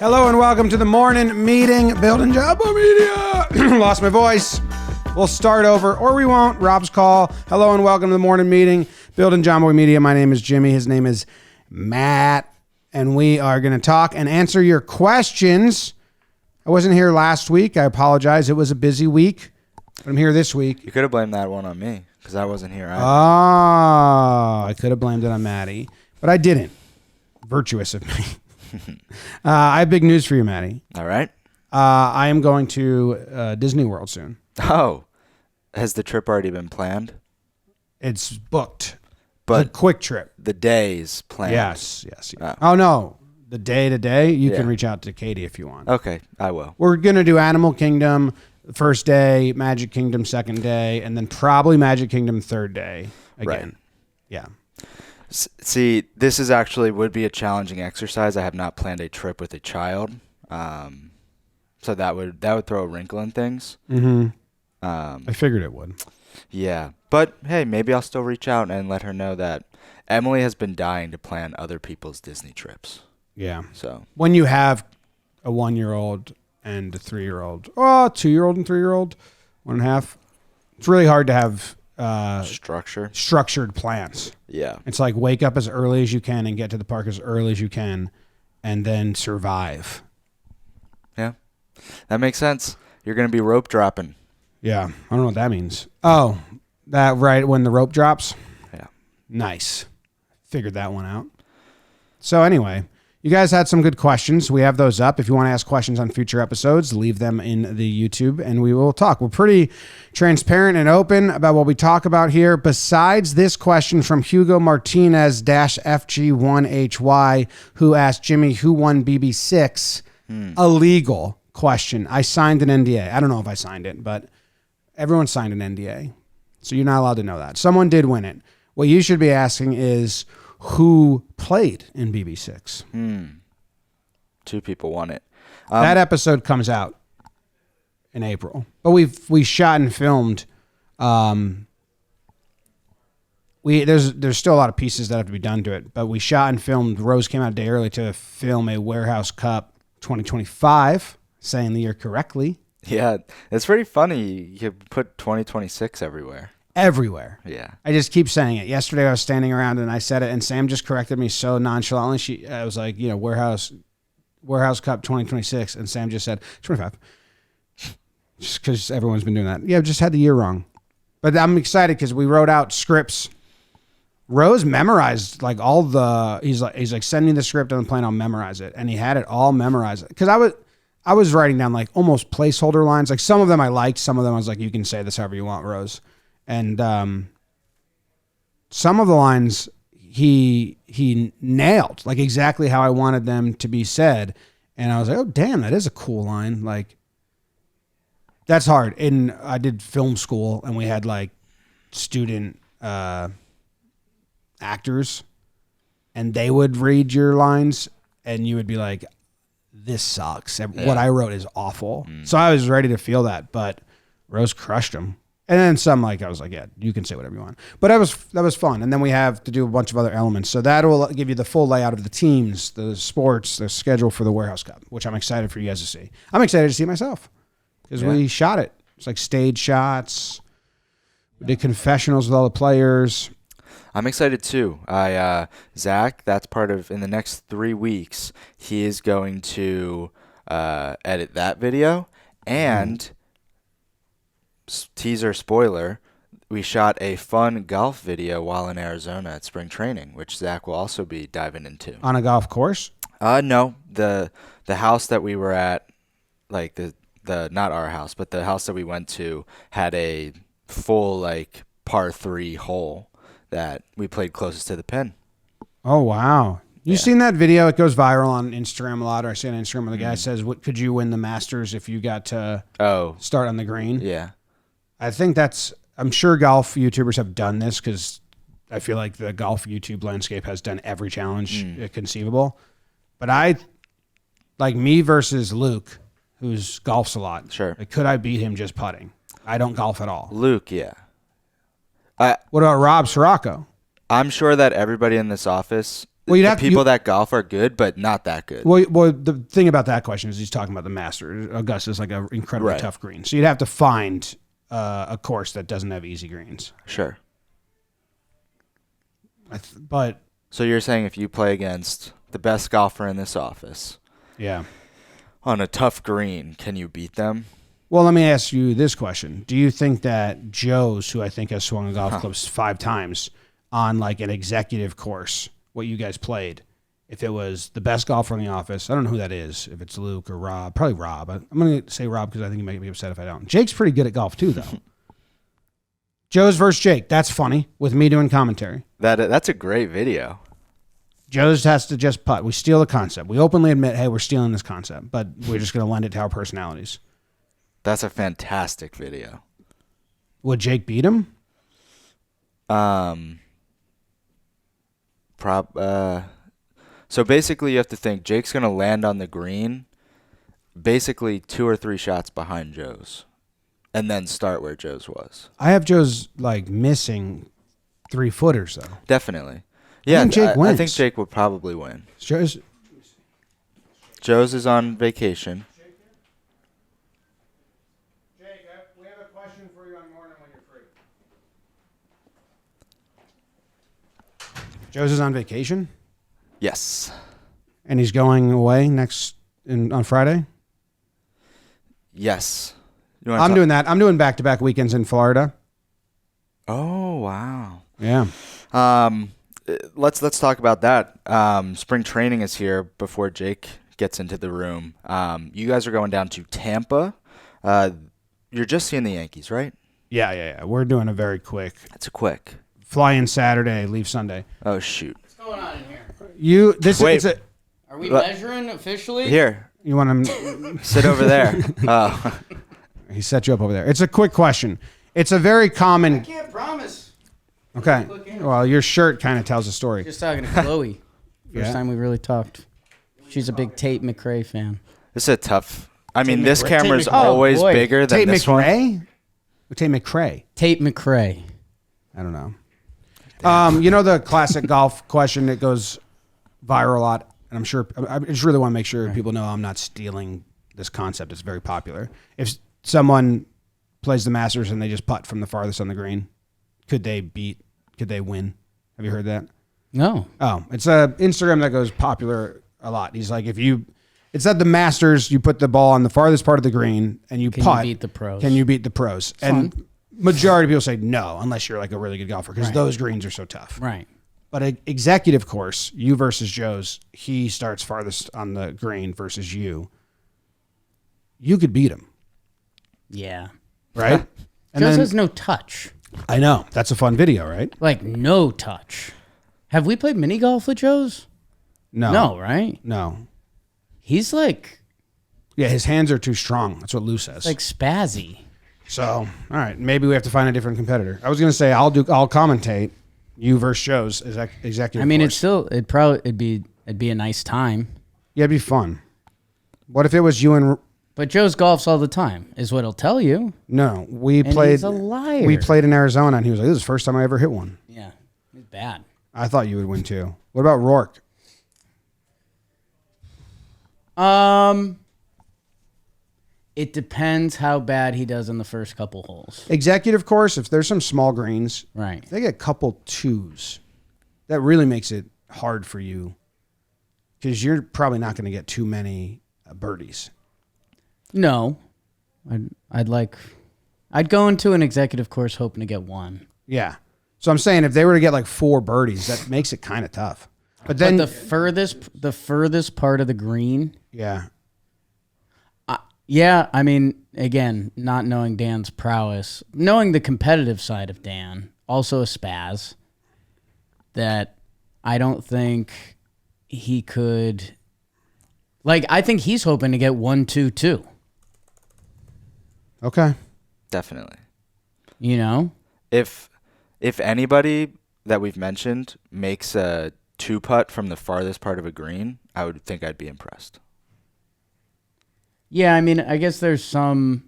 Hello and welcome to the morning meeting, building Jomboy Media. Lost my voice. We'll start over, or we won't. Rob's call. Hello and welcome to the morning meeting, building Jomboy Media. My name is Jimmy. His name is Matt. And we are going to talk and answer your questions. I wasn't here last week. I apologize. It was a busy week. But I'm here this week. You could have blamed that one on me because I wasn't here either. Oh, I could have blamed it on Maddie, but I didn't. Virtuous of me. I have big news for you, Maddie. All right. I am going to Disney World soon. Oh, has the trip already been planned? It's booked. But it's a quick trip. The day's planned. Yes. Oh, no. The day to day, you can reach out to Katie if you want. Okay, I will. We're going to do Animal Kingdom first day, Magic Kingdom second day, and then probably Magic Kingdom third day again. Right. Yeah. See, this is actually would be a challenging exercise. I have not planned a trip with a child, so that would throw a wrinkle in things. Mm-hmm. I figured it would. Yeah, but hey, maybe I'll still reach out and let her know that Emily has been dying to plan other people's Disney trips. Yeah. So when you have a 1-year-old and a 3-year-old, or 2-year-old and 3-year-old, 1.5, it's really hard to have structured plans. Yeah. It's like wake up as early as you can and get to the park as early as you can and then survive. Yeah. That makes sense. You're going to be rope dropping. Yeah. I don't know what that means. Oh, that right when the rope drops? Yeah. Nice. Figured that one out. So anyway, you guys had some good questions. We have those up. If you want to ask questions on future episodes, leave them in the YouTube and we will talk. We're pretty transparent and open about what we talk about here. Besides this question from Hugo Martinez-FG1HY, who asked Jimmy, who won BB6? A legal question. I signed an NDA. I don't know if I signed it, but everyone signed an NDA. So you're not allowed to know that. Someone did win it. What you should be asking is, who played in BB6? 2 people won it. That episode comes out in April, but we shot and filmed. There's still a lot of pieces that have to be done to it, but we shot and filmed. Rose came out a day early to film a Warehouse Cup 2025, saying the year correctly. Yeah, it's pretty funny. You put 2026 everywhere. Everywhere. Yeah. I just keep saying it. Yesterday I was standing around and I said it and Sam just corrected me so nonchalantly. I was like, Warehouse Cup 2026 and Sam just said 25. Just because everyone's been doing that. Yeah, just had the year wrong. But I'm excited because we wrote out scripts. Rose memorized like all the he's like send me the script on the plane, I'll memorize it. And he had it all memorized. Because I was writing down like almost placeholder lines. Like some of them I liked, some of them I was like, you can say this however you want, Rose. And some of the lines he nailed, like exactly how I wanted them to be said. And I was like, oh, damn, that is a cool line. Like, that's hard. And I did film school, and we had, like, student actors. And they would read your lines, and you would be like, this sucks. What I wrote is awful. So I was ready to feel that, but Rose crushed them. And then some, like, I was like, yeah, you can say whatever you want. But that was fun. And then we have to do a bunch of other elements. So that will give you the full layout of the teams, the sports, the schedule for the Warehouse Cup, which I'm excited for you guys to see. I'm excited to see it myself because we shot it. It's like stage shots. We did confessionals with all the players. I'm excited too. Zach, that's part of, in the next 3 weeks, he is going to edit that video and... teaser spoiler, we shot a fun golf video while in Arizona at spring training, which Zach will also be diving into. On a golf course? No, the house that we were at, like the not our house, but the house that we went to had a full like par 3 hole that we played closest to the pin. Oh wow. You've seen that video? It goes viral on Instagram a lot, or I see it on Instagram where the guy says, "What could you win the Masters if you got to start on the green?" Yeah. I think I'm sure golf YouTubers have done this because I feel like the golf YouTube landscape has done every challenge conceivable. But like me versus Luke, who's golfs a lot. Sure. Like, could I beat him just putting? I don't golf at all. Luke, yeah. What about Rob Sirocco? I'm sure that everybody in this office Well, you'd the have people that golf are good, but not that good. Well, the thing about that question is he's talking about the Masters. Augusta's like an incredibly tough green, so you'd have to find a course that doesn't have easy greens. Sure. But so you're saying if you play against the best golfer in this office, yeah, on a tough green, can you beat them? Well, let me ask you this question: do you think that Joez, who I think has swung a golf clubs 5 times on like an executive course, what you guys played, if it was the best golfer in the office, I don't know who that is, if it's Luke or Rob, probably Rob. I'm going to say Rob because I think he might be upset if I don't. Jake's pretty good at golf too, though. Joez versus Jake. That's funny with me doing commentary. That's a great video. Joez has to just putt. We steal the concept. We openly admit, hey, we're stealing this concept, but we're just going to lend it to our personalities. That's a fantastic video. Would Jake beat him? So basically you have to think Jake's going to land on the green basically 2 or 3 shots behind Joez and then start where Joez was. I have Joez like missing 3-footers though. Definitely. Yeah, I think Jake would probably win. Joez is on vacation. Jake, we have a question for you on morning when you're free. Joez is on vacation? Yes. And he's going away on Friday? Yes. I'm doing that. I'm doing back-to-back weekends in Florida. Oh, wow. Yeah. Let's talk about that. Spring training is here before Jake gets into the room. You guys are going down to Tampa. You're just seeing the Yankees, right? Yeah. We're doing a very quick. It's a quick. Fly in Saturday, leave Sunday. Oh, shoot. What's going on in here? Are we measuring officially? Here. You want to sit over there. Oh. He set you up over there. It's a quick question. It's a very common. I can't promise. Okay. Well, your shirt kind of tells a story. Just talking to Chloe. First time we really talked. She's a big Tate McRae fan. This is a tough. I mean, this McRae. camera is always bigger than Tate this McRae? one. Tate McRae. Tate McRae. I don't know. You know the classic golf question that goes viral a lot, and I'm sure I just really want to make sure people know I'm not stealing this concept. It's very popular. If someone plays the Masters and they just putt from the farthest on the green, could they win? Have you heard that? No. Oh, it's a Instagram that goes popular a lot. He's like, it's at the Masters, you put the ball on the farthest part of the green and you putt. Can you beat the pros? Can you beat the pros? And majority of people say no, unless you're like a really good golfer, because those greens are so tough. Right. But an executive course, you versus Joez, he starts farthest on the green versus you. You could beat him. Yeah. Right? And Joez then, has no touch. I know. That's a fun video, right? Like, no touch. Have we played mini golf with Joez? No. No, right? No. He's like... Yeah, his hands are too strong. That's what Lou says. Like spazzy. So, all right, maybe we have to find a different competitor. I was going to say I'll commentate you versus Joez as executive. I mean, course. it'd be a nice time. Yeah, it'd be fun. What if it was you and? But Joez golfs all the time, is what he'll tell you. No, we And played. he's a liar. We played in Arizona, and he was like, "This is the first time I ever hit one." Yeah, he's bad. I thought you would win too. What about Rourke? It depends how bad he does in the first couple holes. Executive course, if there's some small greens, Right. if they get a couple twos, that really makes it hard for you because you're probably not going to get too many birdies. No, I'd go into an executive course hoping to get one. Yeah. So I'm saying if they were to get like 4 birdies, that makes it kind of tough. But then the furthest part of the green. yeah. Yeah, I mean, again, not knowing Dan's prowess, knowing the competitive side of Dan, also a spaz, that I don't think he could. Like, I think he's hoping to get 1, 2, 2. Okay. Definitely. You know? If anybody that we've mentioned makes a 2-putt from the farthest part of a green, I would think I'd be impressed. Yeah, I mean, I guess there's some,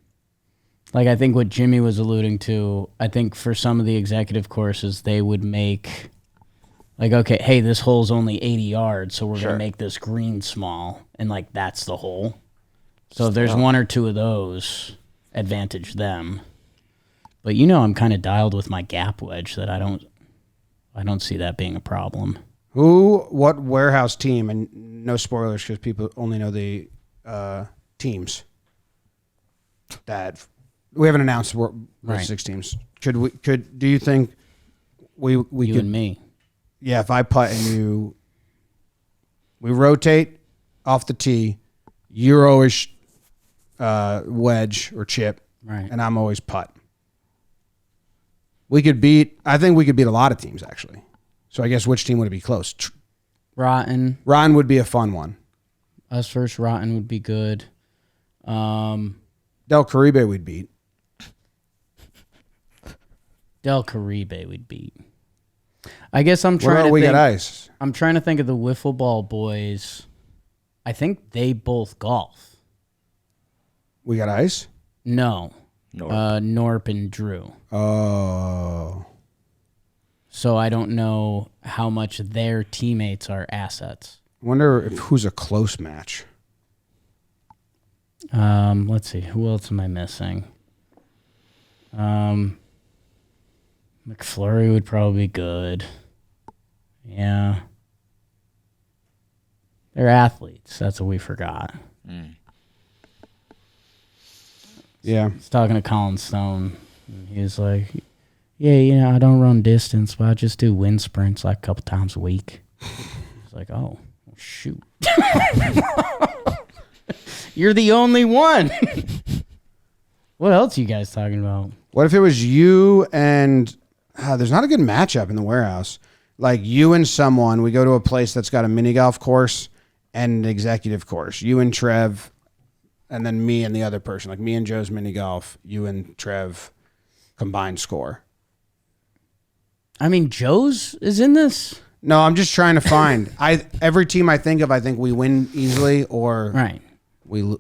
like I think what Jimmy was alluding to, I think for some of the executive courses, they would make Like, okay, hey, this hole's only 80 yards, so we're Sure. going to make this green small, and like that's the hole. So if there's one or two of those, advantage them. But I'm kind of dialed with my gap wedge that I don't see that being a problem. What warehouse team, and no spoilers because people only know the teams that we haven't announced. We're Right. 6 teams. Do you think we You could, and me. yeah, if I putt and we rotate off the tee, you're always wedge or chip, Right. and I'm always putt. I think we could beat a lot of teams, actually. So I guess which team would it be close? Rotten. Ron would be a fun one. Us versus Rotten would be good. Del Caribe we'd beat. Del Caribe would beat. I guess I'm What trying about to we think. got ice? I'm trying to think of the wiffle ball boys. I think they both golf. We got ice? No. Norp. Norp and Drew. Oh. So I don't know how much their teammates are assets. Wonder who's a close match. Let's see. Who else am I missing? McFlurry would probably be good. Yeah. They're athletes. That's what we forgot. Yeah. I was talking to Colin Stone. And he was like, yeah, I don't run distance, but I just do wind sprints like a couple times a week. I was like, oh, well, shoot. You're the only one. What else are you guys talking about? What if it was you and there's not a good matchup in the warehouse. Like you and someone, we go to a place that's got a mini golf course and an executive course. You and Trev, and then me and the other person. Like me and Joe's mini golf, you and Trev combined score. I mean, Joe's is in this? No, I'm just trying to find. Every team I think of, I think we win easily or Right. we.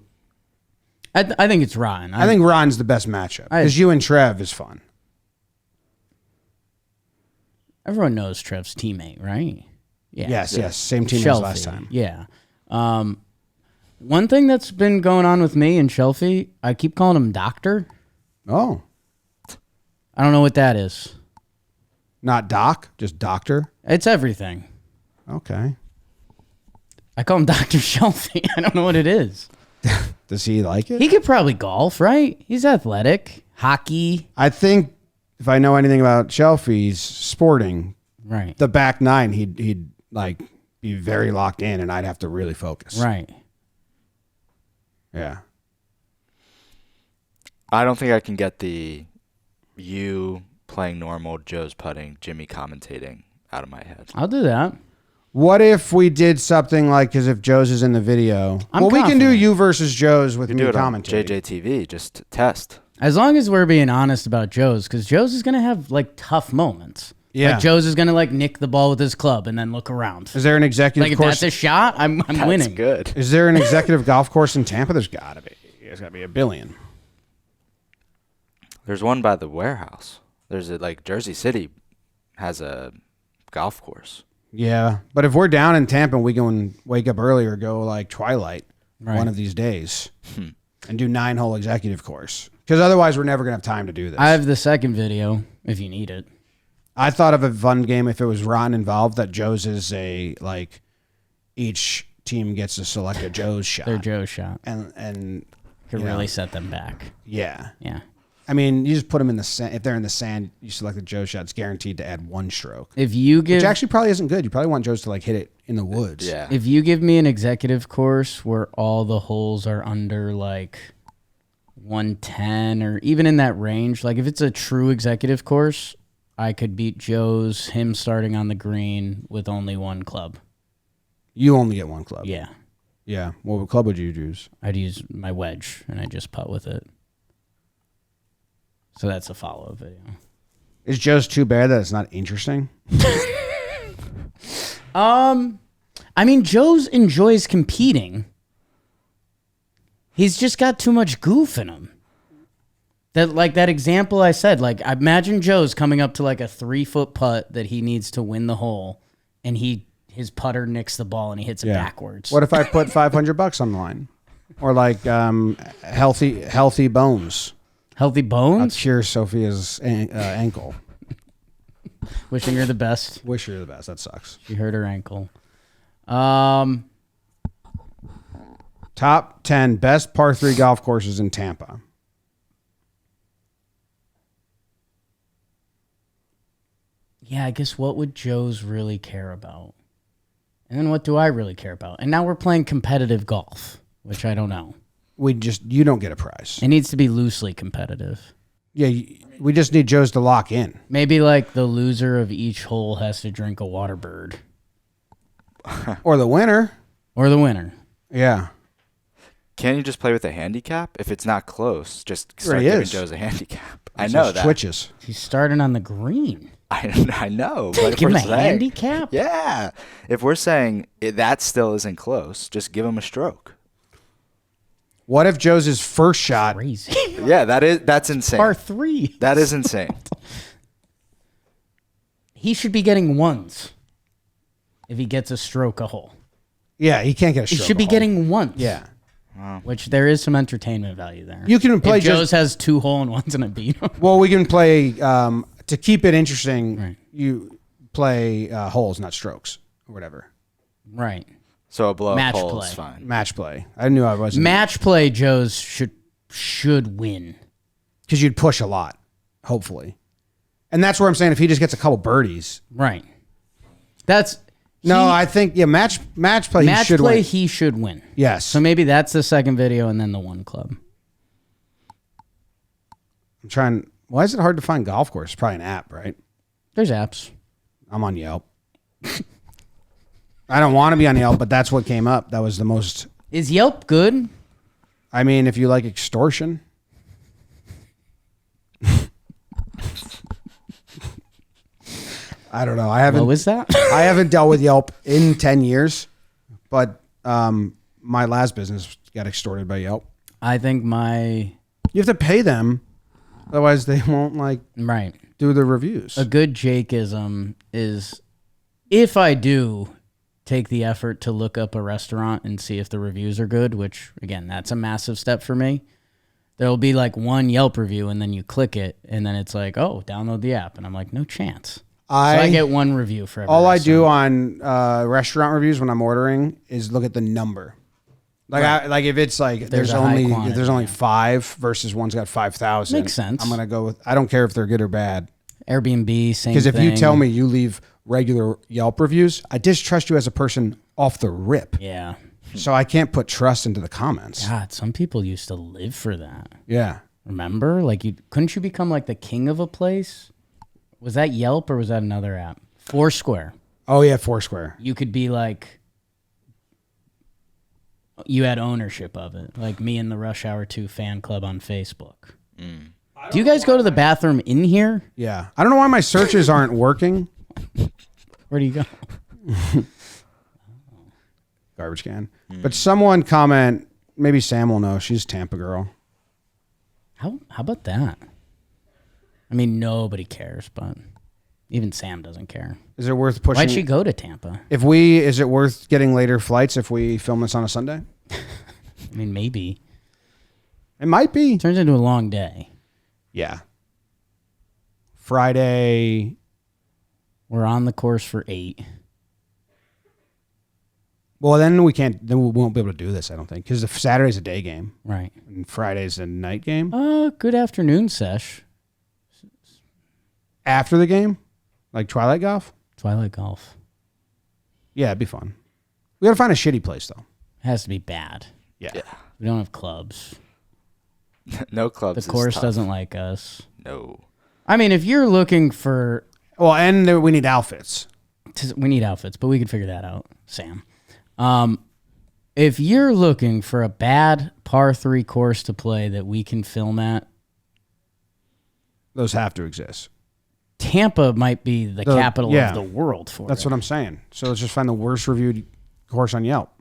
I think it's Ryan. I think Ron's the best matchup because you and Trev is fun. Everyone knows Trev's teammate, right? Yeah. Yes. Same team Shelfie, as last time. Yeah. One thing that's been going on with me and Shelfie, I keep calling him Doctor. Oh, I don't know what that is. not Doc, just Doctor. It's everything. Okay. I call him Dr. Shelfie. I don't know what it is. Does he like it? He could probably golf, right? He's athletic. Hockey. I think if I know anything about Shelfie's sporting, Right. the back nine, he'd like be very locked in, and I'd have to really focus. Right. Yeah. I don't think I can get you playing normal, Joe's putting, Jimmy commentating out of my head. I'll do that. What if we did something like, because if Joe's is in the video, I'm we can do confident. you versus Joe's with You me do it on commentating. JJTV, just test. As long as we're being honest about Joe's, because Joe's is going to have like tough moments. Yeah. Like Joe's is going to like nick the ball with his club and then look around. Is there an executive Like if course? that's a shot, I'm That's winning. good. Is there an executive golf course in Tampa? There's got to be. There's got to be a billion. There's one by the warehouse. There's like Jersey City has a golf course. Yeah, but if we're down in Tampa, we can wake up early or go like Twilight one of these days and do 9-hole executive course. Because otherwise, we're never gonna have time to do this. I have the second video if you need it. I thought of a fun game if it was Ron involved. That Joe's is a like each team gets to select a Joe's shot. Their Joe shot. and Could you know, really set them back. yeah. Yeah. I mean, you just put them in the sand. If they're in the sand, you select the Joe shot. It's guaranteed to add 1 stroke, If you give which actually probably isn't good. You probably want Joe's to like hit it in the woods. Yeah. if you give me an executive course where all the holes are under like 110 or even in that range, like if it's a true executive course, I could beat Joe's, him starting on the green with only 1 club. You only get 1 club. Yeah. Yeah. What club would you use? I'd use my wedge and I just putt with it. So that's a follow-up video. Is Joe's too bad that it's not interesting? I mean, Joe's enjoys competing. He's just got too much goof in him. That example I said, like, imagine Joe's coming up to like a 3-foot putt that he needs to win the hole, and his putter nicks the ball and he hits it backwards. What if I put $500 on the line, or like healthy bones? Healthy I'll bones? cure Sophia's ankle. Wishing her the best. Wish her the best. That sucks. She hurt her ankle. Top 10 best par 3 golf courses in Tampa. Yeah, I guess what would Joez really care about? And then what do I really care about? And now we're playing competitive golf, which I don't know. You don't get a prize. It needs to be loosely competitive. Yeah, we just need Joez to lock in. Maybe like the loser of each hole has to drink a water bird. Or the winner. Or the winner. Yeah. Can't you just play with a handicap? If it's not close, just start Already giving is. Joez a handicap. I know that. Switches. He's starting on the green. I know. But if Give him we're a saying- handicap? Yeah. If we're saying that still isn't close, just give him a stroke. What if Joez's first shot? Crazy. Yeah, that's insane. Par 3. That is insane. He should be getting ones if he gets a stroke a hole. Yeah, he can't get a He stroke. should be getting ones. Yeah. Which there is some entertainment value there. You can play if Joez has 2 hole-in-ones and a beat him. Well, we can play to keep it interesting. Right. You play holes, not strokes, or whatever. Right. So a blow Match up hole play. is fine. Match play. I knew I wasn't. Match play, Joez should win. Because you'd push a lot, hopefully. And that's where I'm saying if he just gets a couple birdies. Right. I think match play. Match he should play, win. he should win. Yes. So maybe that's the second video and then the one club. I'm trying. Why is it hard to find golf course? Probably an app, right? There's apps. I'm on Yelp. I don't want to be on Yelp, but that's what came up. That was the most. Is Yelp good? I mean, if you like extortion. I don't know. What was that? I haven't dealt with Yelp in 10 years, but my last business got extorted by Yelp. I think You have to pay them, otherwise they won't right. do the reviews. A good Jakeism is if I do take the effort to look up a restaurant and see if the reviews are good, which again, that's a massive step for me. There'll be like one Yelp review and then you click it and then it's like, oh, download the app. And I'm like, no chance. So I get one review for every all I restaurant. do on restaurant reviews when I'm ordering is look at the number. Like if it's like there's a high only quantity, if there's only 5 versus one's got 5,000. Makes sense. I'm gonna go with. I don't care if they're good or bad. Airbnb, same thing. Because if you tell me you leave regular Yelp reviews, I distrust you as a person off the rip. Yeah. So I can't put trust into the comments. God, some people used to live for that. Yeah. Remember? Like couldn't you become like the king of a place? Was that Yelp or was that another app? Foursquare. Oh yeah, Foursquare. You could be like, you had ownership of it, like me and the Rush Hour 2 fan club on Facebook. Do you guys go to the bathroom in here? Yeah. I don't know why my searches aren't working. Where do you go? Garbage can. But someone comment, maybe Sam will know. She's a Tampa girl. How about that? I mean, nobody cares, but even Sam doesn't care. Is it worth pushing? Why'd she go to Tampa? Is it worth getting later flights if we film this on a Sunday? I mean, maybe. It might be. Turns into a long day. Yeah. Friday. We're on the course for 8. Well, then we won't be able to do this, I don't think, because Saturday's a day game. Right. And Friday's a night game. Good afternoon sesh. After the game? Like Twilight Golf? Twilight golf. Yeah, it'd be fun. We got to find a shitty place, though. Has to be bad. Yeah. We don't have clubs. No clubs. The course is tough. doesn't like us. No. I mean, if you're looking for... Well, and we need outfits. We need outfits, but we could figure that out, Sam. If you're looking for a bad par 3 course to play that we can film at, Those have to exist. Tampa might be the capital of the world for That's it. what I'm saying. So let's just find the worst reviewed course on Yelp.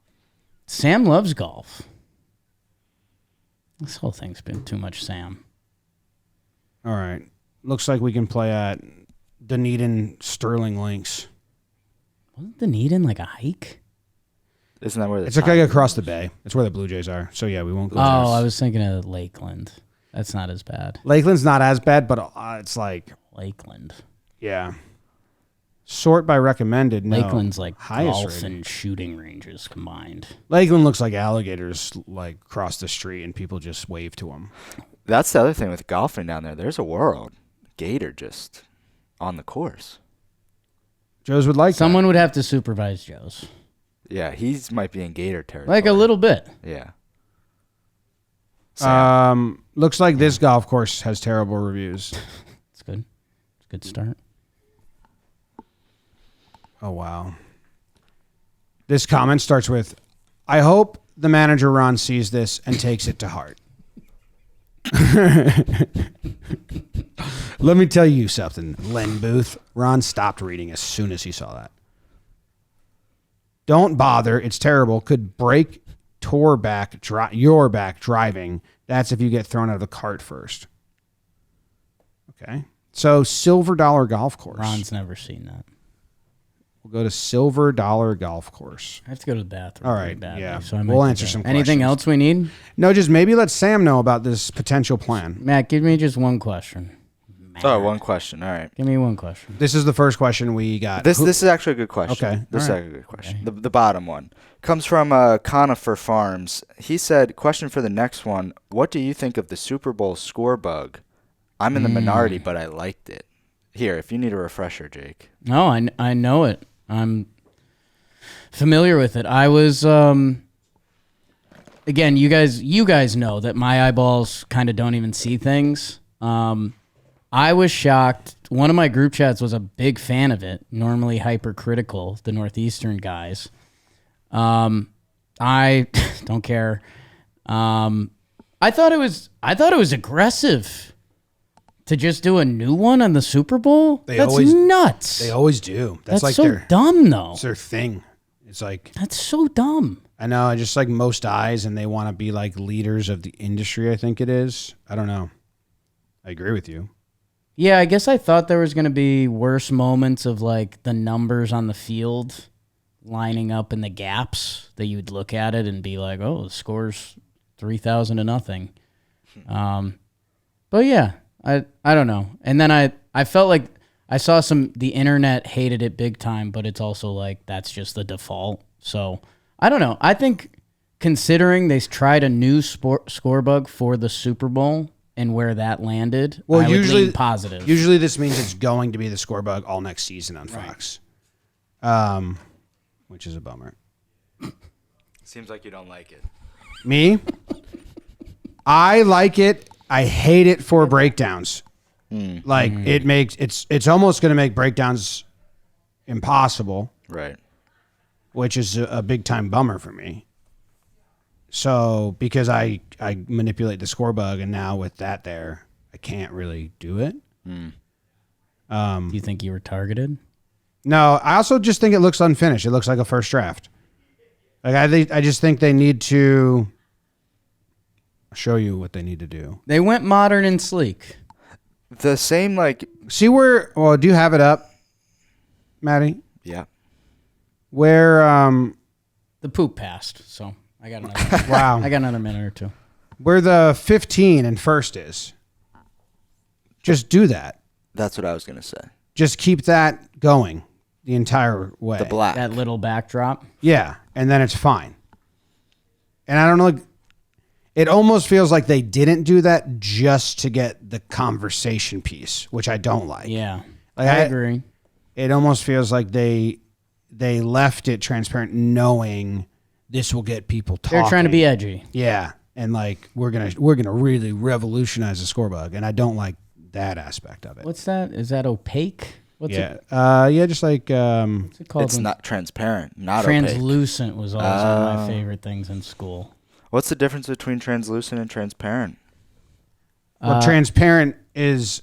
Sam loves golf. This whole thing's been too much Sam. All right. Looks like we can play at Dunedin Sterling Links. Wasn't Dunedin like a hike? Isn't that where It's like across the bay. It's where the Blue Jays are. So yeah, we won't go there. I was thinking of Lakeland. That's not as bad. Lakeland's not as bad, but it's like Lakeland. yeah. Sort by recommended. No. Lakeland's like highest golf rated. and shooting ranges combined. Lakeland looks like alligators like cross the street and people just wave to them. That's the other thing with golfing down there. There's a world. Gator just on the course. Joez would like Someone would have to supervise Joez. Yeah, he's might be in Gator territory. Like a little bit. Yeah. that. Looks like this golf course has terrible reviews. It's good. It's a good start. Oh, wow. This comment starts with, I hope the manager Ron sees this and takes it to heart. Let me tell you something, Len Booth. Ron stopped reading as soon as he saw that. Don't bother. It's terrible. Could break your back driving. That's if you get thrown out of the cart first. Okay. So Silver Dollar Golf Course. Ron's never seen that. We'll go to Silver Dollar Golf Course. I have to go to the bathroom. All right, badly, yeah. So I might We'll do answer that. some Anything questions. else we need? No, just maybe let Sam know about this potential plan. Matt, give me just one question. Oh, one question. All right. Give me one question. This is the first question we got. This is actually a good question. Okay, This is all right. actually a good question. The bottom one comes from Conifer Farms. He said, question for the next one. What do you think of the Super Bowl Scorebug? I'm in the minority, but I liked it. Here, if you need a refresher, Jake. No, I know it. I'm familiar with it. I was again, you guys know that my eyeballs kind of don't even see things. I was shocked. One of my group chats was a big fan of it, normally hypercritical, the Northeastern guys. I don't care. I thought it was aggressive to just do a new one on the Super Bowl. That's nuts. They always do. That's like so dumb, though. It's their thing. It's like That's so dumb. I know, just like most eyes, and they want to be like leaders of the industry. I think it is. I don't know. I agree with you. Yeah, I guess I thought there was going to be worse moments of like the numbers on the field lining up in the gaps that you'd look at it and be like, oh, the score's 3,000-0. But yeah, I don't know. And then I felt like I saw the internet hated it big time, but it's also like that's just the default. So I don't know. I think considering they tried a new scorebug for the Super Bowl and where that landed, Well, I would usually lean positive. Usually this means it's going to be the Scorebug all next season on Fox, which is a bummer. Seems like you don't like it. Me? I like it. I hate it for breakdowns. Like it makes it's almost going to make breakdowns impossible, Right. which is a big time bummer for me. So because I manipulate the Scorebug, and now with that there, I can't really do it. Do you think you were targeted? No, I also just think it looks unfinished. It looks like a first draft. Like I just think they need to show you what they need to do. They went modern and sleek. The same, like, See where? Well, do you have it up, Maddie? yeah. Where? The poop passed, so I got another. Wow. I got another minute or two. Where the 15 and first is. Just do that. That's what I was going to say. Just keep that going the entire way. The black. That little backdrop. Yeah, and then it's fine. And I don't know. It almost feels like they didn't do that just to get the conversation piece, which I don't like. Yeah, Like, I agree. It almost feels like they left it transparent, knowing this will get people talking. They're trying to be edgy. Yeah, and like we're gonna really revolutionize the Scorebug, and I don't like that aspect of it. What's that? Is that opaque? What's it just like what's it called? It's not transparent, not opaque. Translucent was always one of my favorite things in school. What's the difference between translucent and transparent? well, transparent is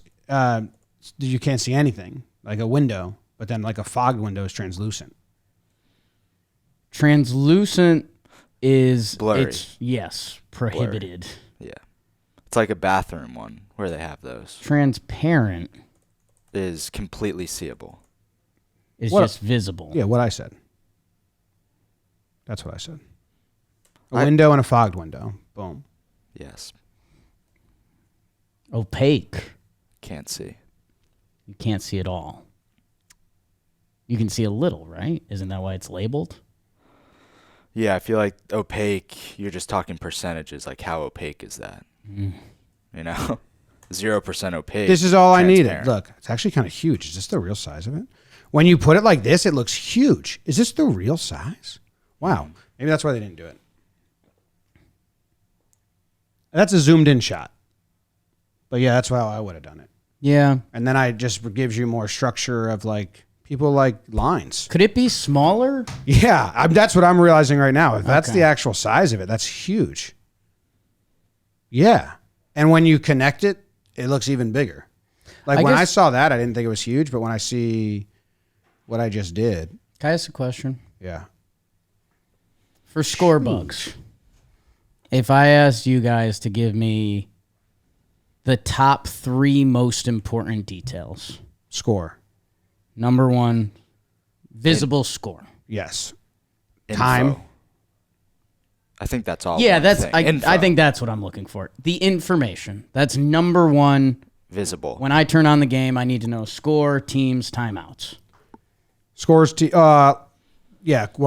you can't see anything, like a window, but then like a fogged window is translucent. Translucent is Blurry. It's yes, prohibited. Yeah. It's like a bathroom one where they have those. Transparent. Is completely seeable. is just visible. Yeah, what I said. That's what I said. A window and a fogged window. Boom. Yes. Opaque. Can't see. You can't see it all. You can see a little, right? Isn't that why it's labeled? Yeah, I feel like opaque, you're just talking percentages. Like, how opaque is that? You know? 0% opaque. This is all I needed. transparent. Look, it's actually kind of huge. Is this the real size of it? When you put it like this, it looks huge. Is this the real size? Wow. Maybe that's why they didn't do it. That's a zoomed in shot. But yeah, that's how I would have done it. Yeah. And then I just gives you more structure of like, people like lines. Could it be smaller? Yeah, that's what I'm realizing right now. If that's the actual size of it, that's huge. Yeah. And when you connect it, it looks even bigger. Like when I saw that, I didn't think it was huge, but when I see what I just did. Can I ask a question? Yeah. For Scorebugs, if I asked you guys to give me the top 3 most important details. Score. Number 1, visible score. Yes. Info. Time. I think that's all. Yeah, one thing. I think that's what I'm looking for. The information. That's number 1. Visible. When I turn on the game, I need to know score, teams, timeouts. Scores. Yeah.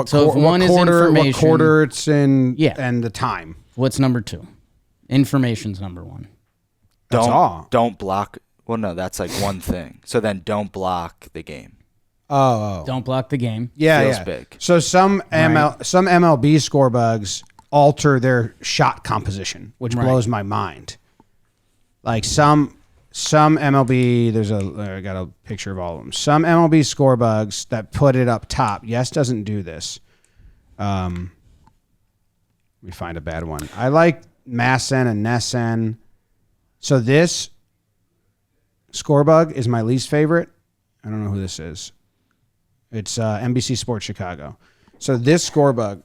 So if one is information, what quarter it's in, Yeah. and the time. What's number 2? Information's number 1. That's all. Don't block. Well, no, that's like one thing. So then don't block the game. Oh. Don't block the game. Yeah, Feels yeah. big. So some MLB score bugs alter their shot composition, which blows my mind. Like some MLB, I got a picture of all of them. Some MLB score bugs that put it up top. Yes, doesn't do this. Let me find a bad one. I like Massen and Nessen. So this Scorebug is my least favorite. I don't know who this is. It's NBC Sports Chicago. So this Scorebug,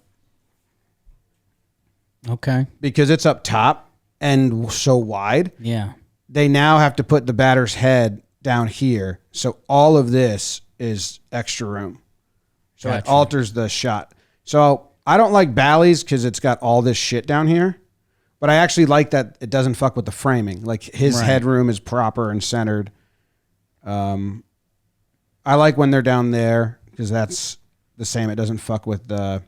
Okay. because it's up top and so wide, Yeah. they now have to put the batter's head down here. So all of this is extra room. So it Gotcha. alters the shot. So I don't like Bally's because it's got all this shit down here. But I actually like that it doesn't fuck with the framing. Like his headroom is proper and centered. I like when they're down there because that's the same. It doesn't fuck with the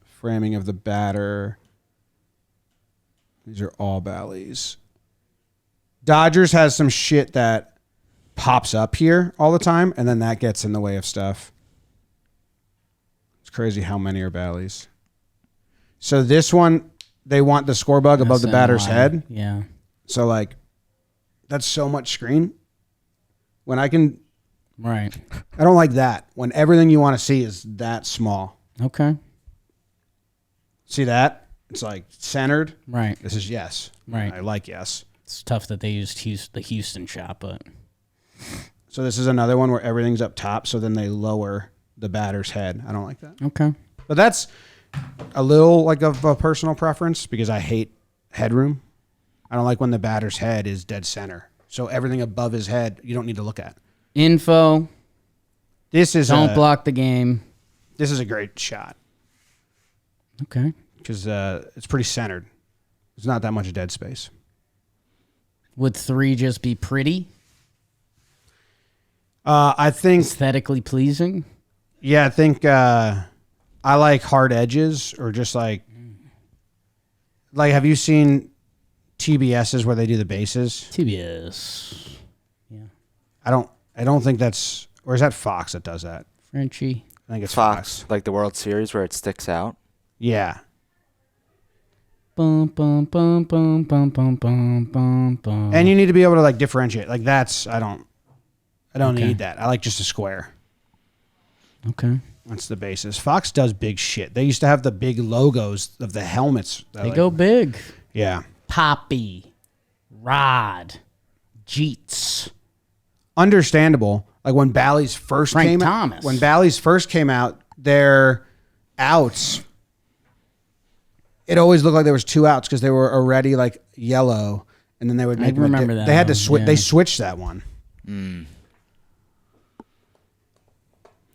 framing of the batter. These are all Bally's. Dodgers has some shit that pops up here all the time, and then that gets in the way of stuff. It's crazy how many are Bally's. So this one, they want the score bug above the batter's head. Yeah. So, like, that's so much screen. When I can... Right. I don't like that. When everything you want to see is that small. Okay. See that? It's, like, centered. Right. This is yes. Right. I like yes. It's tough that they used the Houston shot, but... So this is another one where everything's up top, so then they lower the batter's head. I don't like that. Okay. But that's a little like of a personal preference because I hate headroom. I don't like when the batter's head is dead center. So everything above his head, you don't need to look at. Info. This is Don't block the game. This is a great shot Okay. because it's pretty centered. There's not that much dead space. Would 3 just be pretty? I think, Aesthetically pleasing? yeah, I think I like hard edges or just like, have you seen TBSs where they do the bases? TBS. Yeah. I don't think that's, or is that Fox that does that? Frenchie. I think it's Fox, Fox. like the World Series where it sticks out. Yeah. Bum, bum, bum, bum, bum, bum, bum, bum, bum. And you need to be able to like differentiate. Like that's, I don't Okay. need that. I like just a square. Okay. That's the basis. Fox does big shit. They used to have the big logos of the helmets. They go big. Yeah. Poppy. Rod. Jeets. Understandable. Like when Bally's first Frank came Thomas. out. When Bally's first came out, their outs, it always looked like there was 2 outs because they were already like yellow, and then they would make them remember that They had to one, switch. yeah. They switched that one.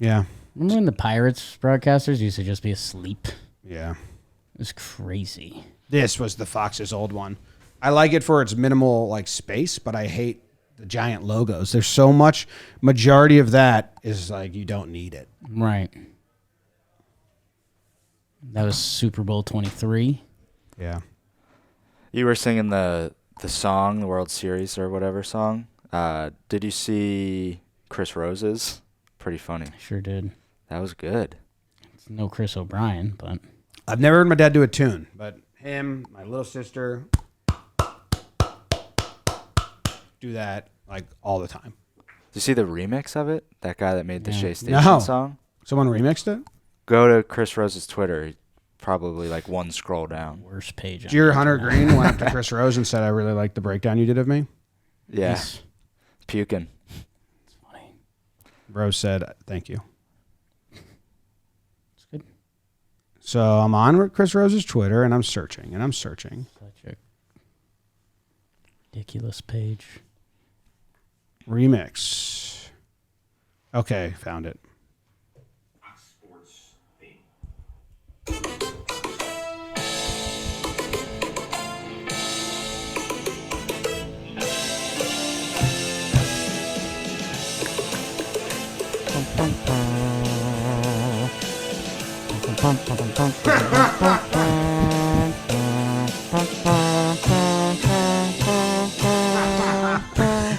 Yeah. Remember when the Pirates broadcasters used to just be asleep? Yeah. It was crazy. This was the Fox's old one. I like it for its minimal like space, but I hate the giant logos. There's so much. Majority of that is like you don't need it. Right. That was Super Bowl 23. Yeah. You were singing the song, the World Series or whatever song. Did you see Chris Rose's? Pretty funny. Sure did. That was good. It's no Chris O'Brien, but I've never heard my dad do a tune, but him, my little sister, do that like all the time. Did you see the remix of it? That guy that made the Shea Station No. song? Someone remixed it? Go to Chris Rose's Twitter. Probably like one scroll down. worst page. Dear Hunter Green went up to Chris Rose and said, I really like the breakdown you did of me. Yeah. Nice. Puking. It's funny. Rose said, thank you. It's good. So I'm on Chris Rose's Twitter and I'm searching and I'm searching. Such a ridiculous page. Remix. Okay, found it.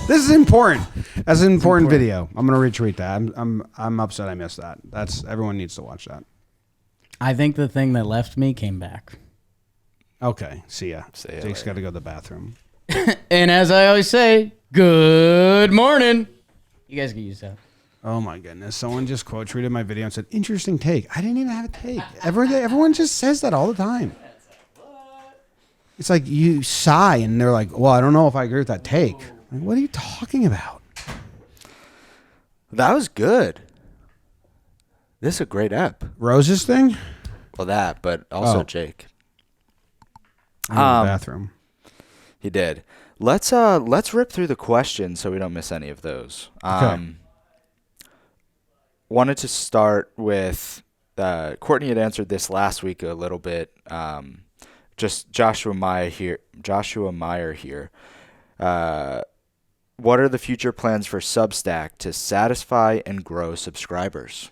This is important. That's an important video. I'm gonna retweet that. I'm upset I missed that. That's everyone needs to watch that. I think the thing that left me came back. Okay, see ya. See ya Jake's later. got to go to the bathroom. And as I always say, good morning. You guys can use that. Oh my goodness! Someone just quote tweeted my video and said, "Interesting take." I didn't even have a take. Everyone just says that all the time. It's like you sigh and they're like, "Well, I don't know if I agree with that take." Like, what are you talking about? That was good. This is a great app. Rose's thing? Well, that, but also Oh. Jake. I'm in the bathroom. He did. Let's rip through the questions so we don't miss any of those. Okay. Wanted to start with Courtney had answered this last week a little bit. Just Joshua Meyer here. What are the future plans for Substack to satisfy and grow subscribers?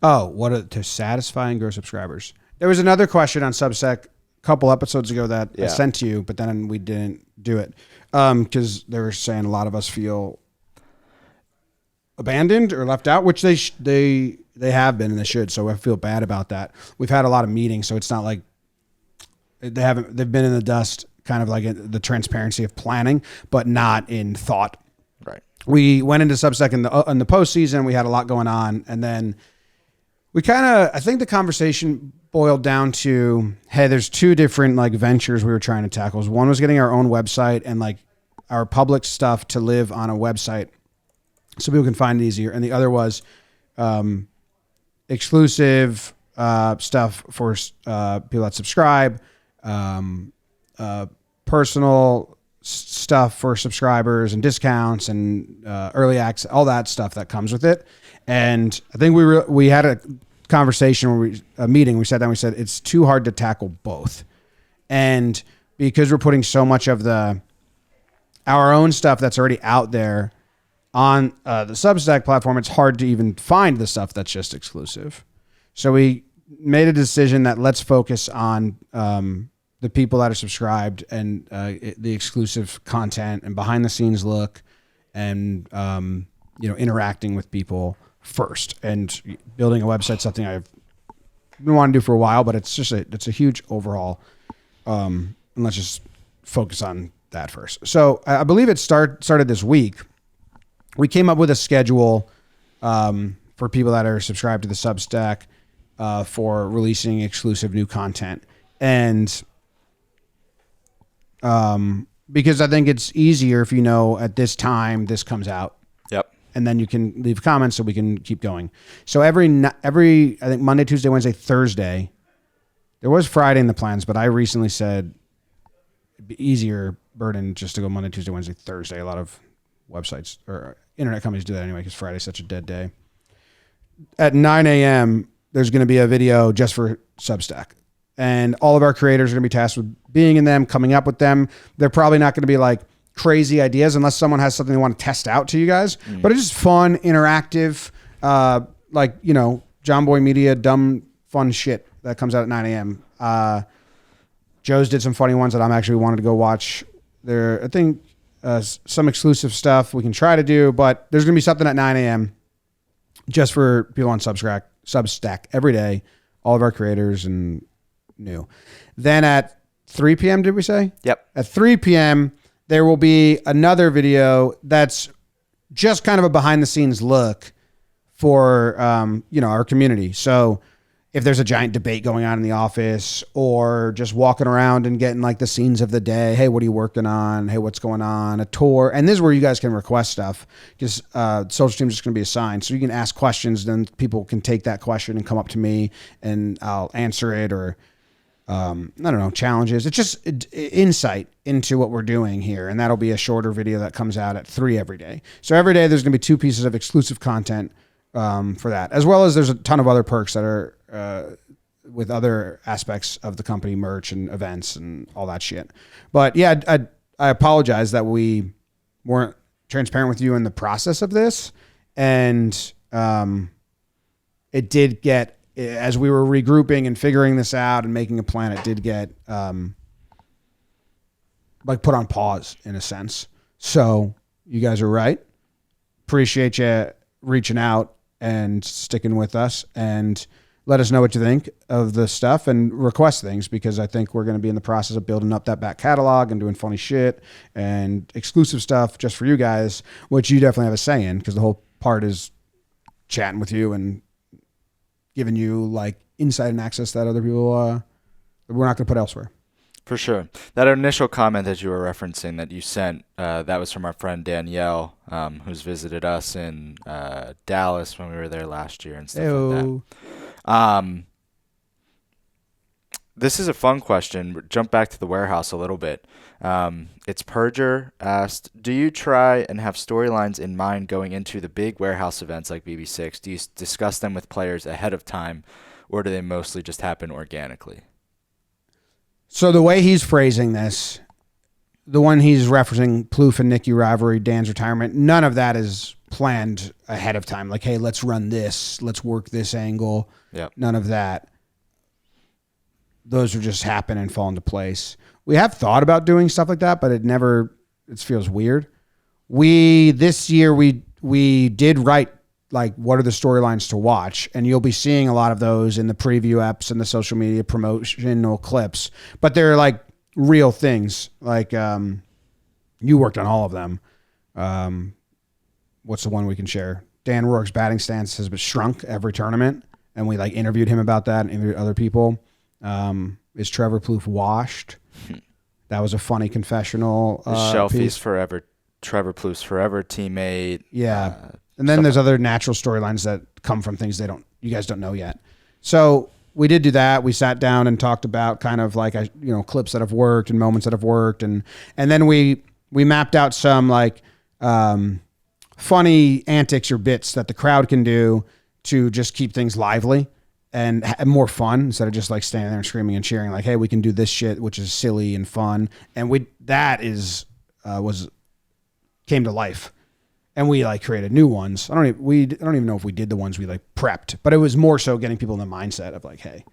Oh, to satisfy and grow subscribers. There was another question on Substack a couple episodes ago that I sent to you, but then we didn't do it because they were saying a lot of us feel abandoned or left out, which they have been and they should. So I feel bad about that. We've had a lot of meetings, so it's not like they've been in the dust, kind of like in the transparency of planning, but not in thought. Right. We went into Substack in the postseason. We had a lot going on, and then we I think the conversation boiled down to, hey, there's two different like ventures we were trying to tackle. One was getting our own website and like our public stuff to live on a website so people can find it easier. And the other was exclusive stuff for people that subscribe, personal stuff for subscribers and discounts and early access, all that stuff that comes with it. And I think we had a conversation where a meeting, we sat down, we said, it's too hard to tackle both. And because we're putting so much of our own stuff that's already out there on the Substack platform, it's hard to even find the stuff that's just exclusive. So we made a decision that let's focus on the people that are subscribed and the exclusive content and behind the scenes look and interacting with people first. And building a website, something I've been wanting to do for a while, but it's a huge overhaul. And let's just focus on that first. So I believe it started this week. We came up with a schedule for people that are subscribed to the Substack for releasing exclusive new content. And because I think it's easier if at this time this comes out. Yep. And then you can leave comments so we can keep going. So every I think Monday, Tuesday, Wednesday, Thursday, there was Friday in the plans, but I recently said it'd be easier burden just to go Monday, Tuesday, Wednesday, Thursday. A lot of websites or internet companies do that anyway because Friday's such a dead day. At 9 a.m., there's going to be a video just for Substack. And all of our creators are going to be tasked with being in them, coming up with them. They're probably not going to be like crazy ideas unless someone has something they want to test out to you guys. But it's just fun, interactive, like, you know, Jomboy Media, dumb, fun shit that comes out at 9 a.m. Joez did some funny ones that I'm actually wanted to go watch. There, I think some exclusive stuff we can try to do, but there's going to be something at 9 a.m. just for people on Substack every day, all of our creators and new. Then at 3 p.m., did we say? Yep. At 3 p.m., there will be another video that's just kind of a behind the scenes look for, you know, our community. So if there's a giant debate going on in the office or just walking around and getting like the scenes of the day. Hey, what are you working on? Hey, what's going on? A tour. And this is where you guys can request stuff because social team is just going to be assigned. So you can ask questions. Then people can take that question and come up to me and I'll answer it or, I don't know, challenges. It's just insight into what we're doing here. And that'll be a shorter video that comes out at 3 every day. So every day there's going to be 2 pieces of exclusive content for that, as well as there's a ton of other perks that are with other aspects of the company, merch and events and all that shit. But yeah, I apologize that we weren't transparent with you in the process of this. And it did get, as we were regrouping and figuring this out and making a plan, it did get like put on pause in a sense. So you guys are right. Appreciate you reaching out and sticking with us and let us know what you think of the stuff and request things because I think we're going to be in the process of building up that back catalog and doing funny shit and exclusive stuff just for you guys, which you definitely have a say in because the whole part is chatting with you and giving you like insight and access that other people we're not going to put elsewhere. For sure. That initial comment that you were referencing that you sent, that was from our friend Danielle, who's visited us in Dallas when we were there last year and stuff like that. This is a fun question. Jump back to the warehouse a little bit. It's Perger asked, do you try and have storylines in mind going into the big warehouse events like BB6? Do you discuss them with players ahead of time, or do they mostly just happen organically? So the way he's phrasing this, the one he's referencing, Plouffe and Nikki rivalry, Dan's retirement, none of that is planned ahead of time. Like, hey, let's run this. Let's work this angle. Yep. None of that. Those are just happen and fall into place. We have thought about doing stuff like that, but it feels weird. This year we did write like what are the storylines to watch, and you'll be seeing a lot of those in the preview apps and the social media promotional clips, but they're like real things. Like you worked on all of them. What's the one we can share? Dan Rourke's batting stance has been shrunk every tournament, and we like interviewed him about that and interviewed other people. Is Trevor Plouffe washed? That was a funny confessional. Shelfie's forever, Trevor Plouffe's forever teammate. Yeah. And then there's other natural storylines that come from things you guys don't know yet. So we did do that. We sat down and talked about kind of like, clips that have worked and moments that have worked. And then we mapped out some like funny antics or bits that the crowd can do to just keep things lively and more fun instead of just like standing there and screaming and cheering like, hey, we can do this shit, which is silly and fun. And came to life. And we like created new ones. I don't even know if we did the ones we like prepped, but it was more so getting people in the mindset of like, hey,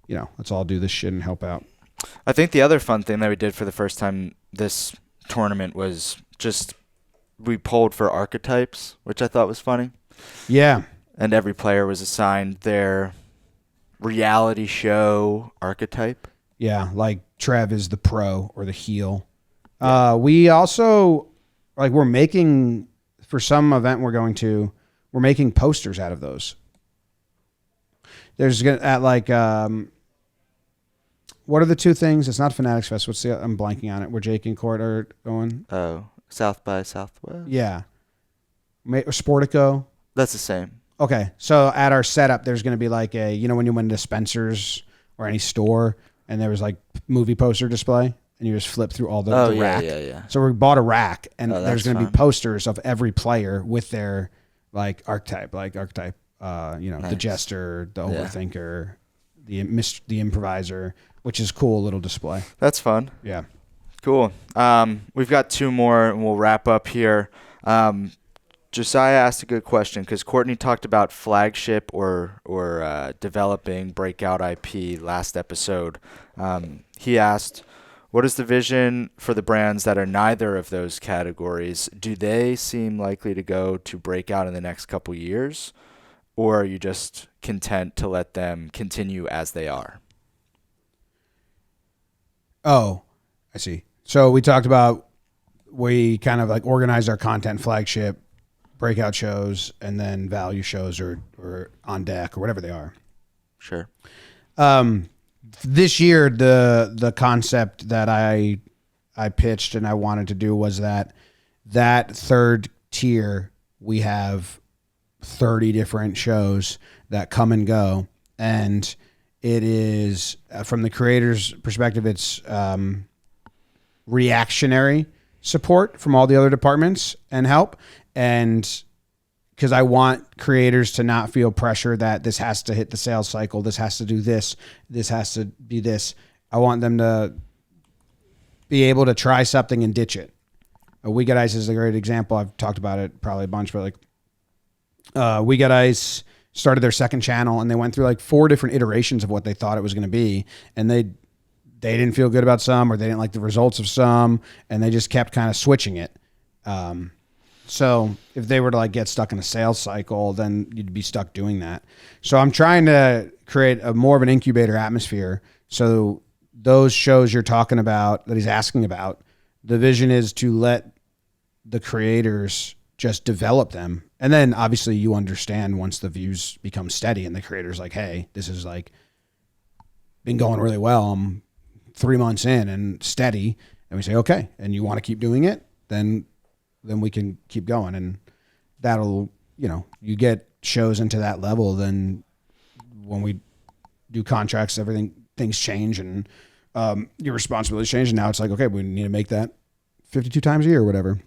let's all do this shit and help out. I think the other fun thing that we did for the first time this tournament was just we polled for archetypes, which I thought was funny. Yeah. And every player was assigned their reality show archetype. Yeah, like Trev is the pro or the heel. Yeah. We also we're making. For some event we're making posters out of those. There's at like, what are the two things? It's not Fanatics Fest. I'm blanking on it. Where Jake and Court are going. Oh, South by Southwest. Yeah. Sportico. That's the same. Okay. So at our setup, there's going to be like when you went to Spencer's or any store and there was like movie poster display. and you just flip through all the rack. Yeah. So we bought a rack, and Oh, there's that's going to fun. be posters of every player with their like archetype. The Nice. jester, the Yeah. overthinker, the improviser, which is cool little display. That's fun. Yeah. Cool. We've got 2 more, and we'll wrap up here. Josiah asked a good question because Courtney talked about flagship or developing breakout IP last episode. He asked, what is the vision for the brands that are neither of those categories? Do they seem likely to go to breakout in the next couple years, or are you just content to let them continue as they are? Oh, I see. So we talked about we kind of like organize our content flagship, breakout shows, and then value shows or on deck or whatever they are. Sure. This year, the concept that I pitched and I wanted to do was that third tier, we have 30 different shows that come and go. And it is, from the creator's perspective, it's reactionary support from all the other departments and help. And because I want creators to not feel pressure that this has to hit the sales cycle, this has to do this has to be this. I want them to be able to try something and ditch it. We Got Ice is a great example. I've talked about it probably a bunch, but like We Got Ice started their second channel and they went through like 4 different iterations of what they thought it was going to be. And they didn't feel good about some, or they didn't like the results of some, and they just kept kind of switching it. So if they were to like get stuck in a sales cycle, then you'd be stuck doing that. So I'm trying to create a more of an incubator atmosphere. So those shows you're talking about that he's asking about, the vision is to let the creators just develop them. And then obviously you understand once the views become steady and the creator's like, hey, this is like been going really well. I'm 3 months in and steady. And we say, okay, and you want to keep doing it, then we can keep going. And that'll, you get shows into that level, then when we do contracts, things change and your responsibilities change. And now it's like, okay, we need to make that 52 times a year or whatever.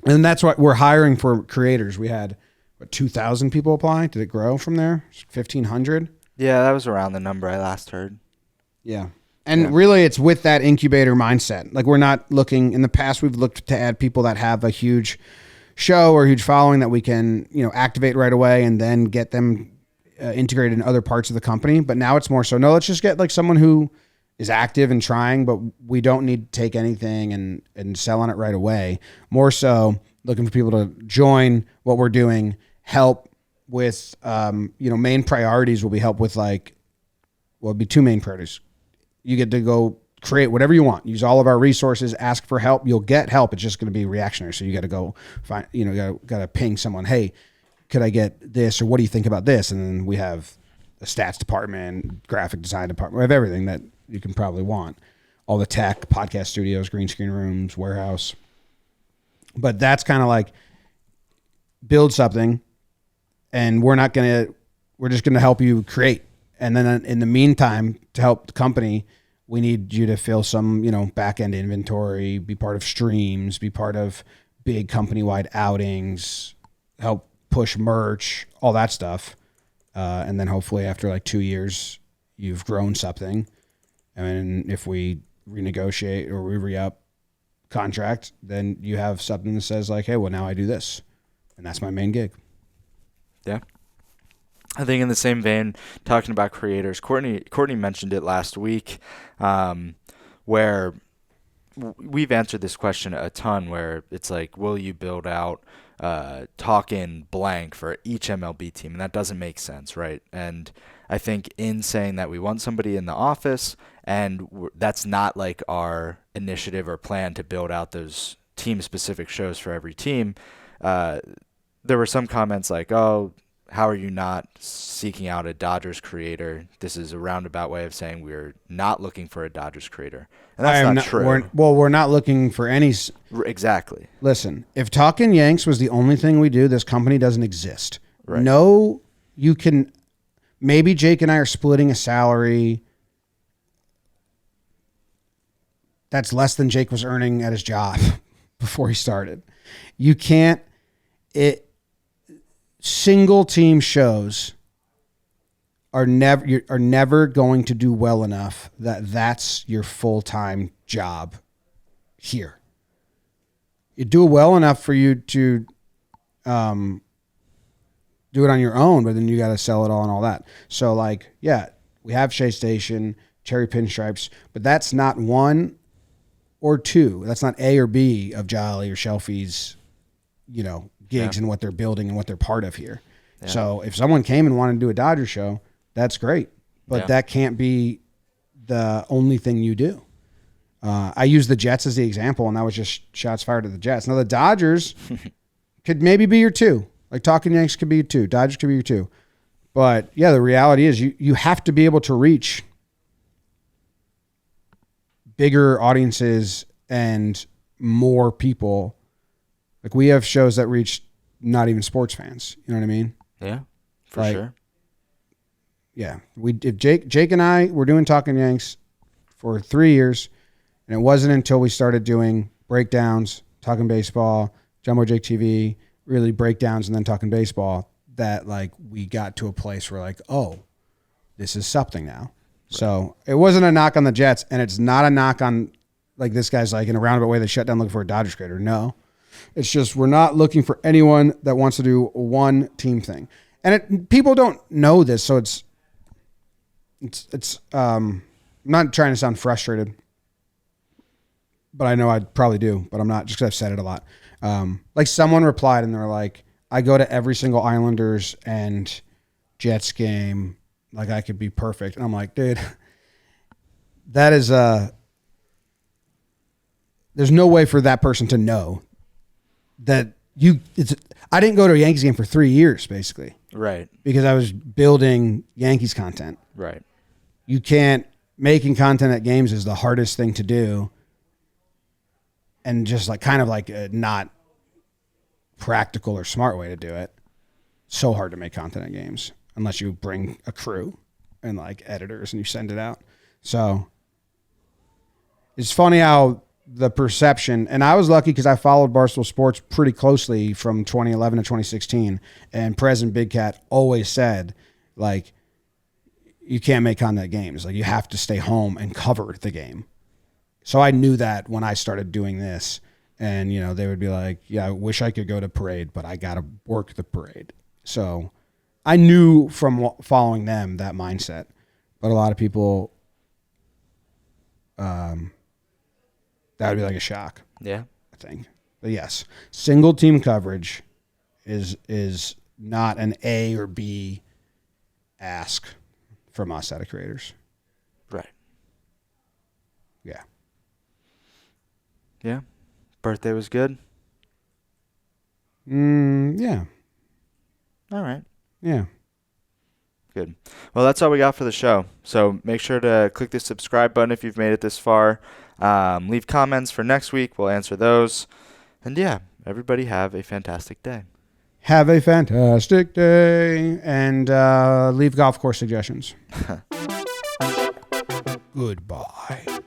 And that's what we're hiring for creators. We had 2,000 people apply. Did it grow from there? 1,500? Yeah, that was around the number I last heard. Yeah. And really it's with that incubator mindset. Like we're not looking, in the past we've looked to add people that have a huge show or huge following that we can, activate right away and then get them integrated in other parts of the company. But now it's more so, no, let's just get like someone who is active and trying, but we don't need to take anything and sell on it right away. More so looking for people to join what we're doing, help with, main priorities will be help with it'd be 2 main priorities. You get to go create whatever you want. Use all of our resources. Ask for help. You'll get help. It's just going to be reactionary. So you got to go find. Got to ping someone. Hey, could I get this? Or what do you think about this? And then we have a stats department, graphic design department. We have everything that you can probably want. All the tech, podcast studios, green screen rooms, warehouse. But that's kind of like build something, and we're just going to help you create. And then in the meantime, to help the company, we need you to fill some, back end inventory, be part of streams, be part of big company wide outings, help push merch, all that stuff. And then hopefully after like 2 years, you've grown something. And if we renegotiate or we re-up contract, then you have something that says like, hey, well, now I do this. And that's my main gig. Yeah. I think in the same vein, talking about creators, Courtney mentioned it last week, where we've answered this question a ton, where it's like, will you build out talking blank for each MLB team? And that doesn't make sense, right? And I think in saying that we want somebody in the office, and that's not like our initiative or plan to build out those team-specific shows for every team, there were some comments like, oh, how are you not seeking out a Dodgers creator? This is a roundabout way of saying we're not looking for a Dodgers creator. And that's not true. We're not looking for any. Exactly. Listen, if Talkin' Yanks was the only thing we do, this company doesn't exist. Right. No, you can. Maybe Jake and I are splitting a salary that's less than Jake was earning at his job before he started. You can't, single team shows are never going to do well enough that's your full-time job here. You do it well enough for you to do it on your own, but then you got to sell it all and all that. So like, yeah, we have Shea Station, Cherry Pinstripes, but that's not one or two. That's not A or B of Jolly or Shelfie's, gigs and what they're building and what they're part of here. Yeah. So if someone came and wanted to do a Dodger show, that's great, but that can't be the only thing you do. I use the Jets as the example, and that was just shots fired at the Jets. Now the Dodgers could maybe be your two. Like Talking Yanks could be your two. Dodgers could be your two. But yeah, the reality is you have to be able to reach bigger audiences and more people. Like we have shows that reach not even sports fans. You know what I mean? Yeah, for sure. Yeah, if Jake and I were doing Talking Yanks for 3 years, and it wasn't until we started doing breakdowns, talking baseball, Jumbo Jake TV, really breakdowns, and then talking baseball, that like we got to a place where like, oh, this is something now. Right. So it wasn't a knock on the Jets, and it's not a knock on like this guy's like in a roundabout way they shut down looking for a Dodgers creator. No, it's just we're not looking for anyone that wants to do one team thing, and people don't know this, so it's. I'm not trying to sound frustrated, but I know I probably do, but I'm not, just because I've said it a lot. Like someone replied and they're like, I go to every single Islanders and Jets game. Like I could be perfect. And I'm like, dude, that is there's no way for that person to know that I didn't go to a Yankees game for 3 years basically. Right. Because I was building Yankees content. Right. You can't, making content at games is the hardest thing to do. And just like kind of like a not practical or smart way to do it. So hard to make content at games unless you bring a crew and like editors and you send it out. So it's funny how the perception, and I was lucky because I followed Barstool Sports pretty closely from 2011 to 2016. And President Big Cat always said, like, you can't make content at games. Like, you have to stay home and cover the game. So I knew that when I started doing this. And, they would be like, yeah, I wish I could go to parade, but I got to work the parade. So I knew from following them that mindset. But a lot of people, that would be like a shock. Yeah. I think. But yes, single team coverage is not an A or B ask from us out of creators. Right. Yeah. Yeah. Birthday was good? Yeah. All right. Yeah. Good. Well, that's all we got for the show. So make sure to click the subscribe button if you've made it this far. Leave comments for next week. We'll answer those. And yeah, everybody have a fantastic day. Have a fantastic day. And leave golf course suggestions. Goodbye.